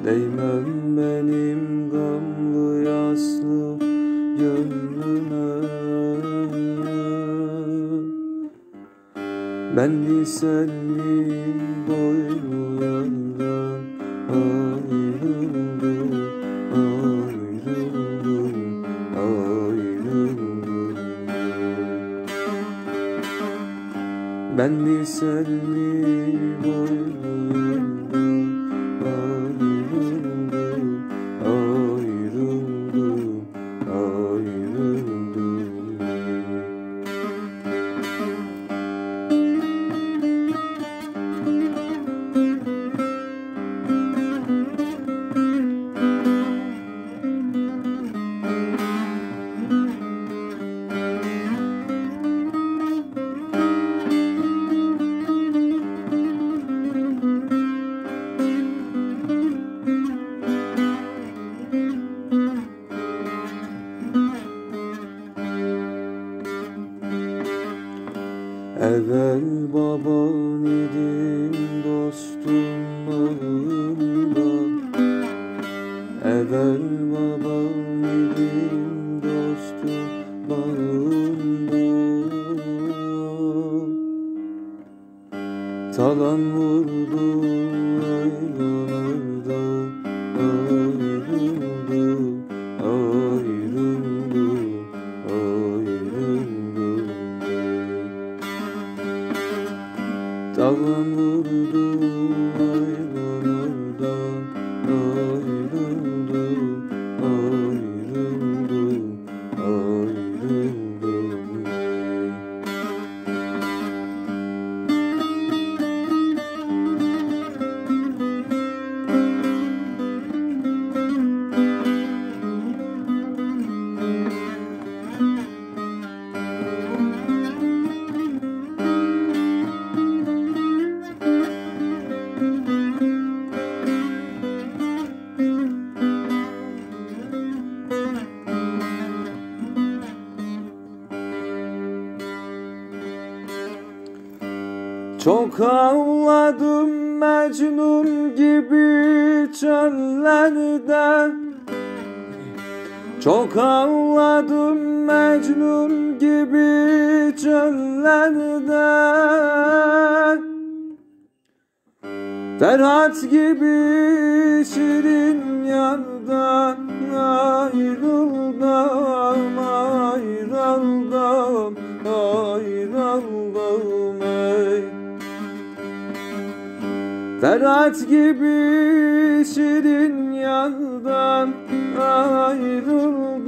Değmem benim gamlı yaslı gönlüme. Ben lisenliyim boylu yandan ayrıldım, ayrıldım, ayrıldım. Ben lisenliyim boylu yandan ayrıldım, ayrıldım, ayrıldım. Evvel baban idim dostum bağında, evvel baban idim dostum bağında. Talan vurdu aynalarda, ayrıldım, ayrıldım, ayrıldım. Talan vurdu aynalarda, ayrıldım, ayrıldım, ayrıldım. Çok ağladım Mecnun gibi çöllerde, çok ağladım Mecnun gibi çöllerde. Ferhat gibi şirin yardan ayrıldım, ayrıldım, ayrıldım ey. Ferhat gibi şirin yardan ayrıldım,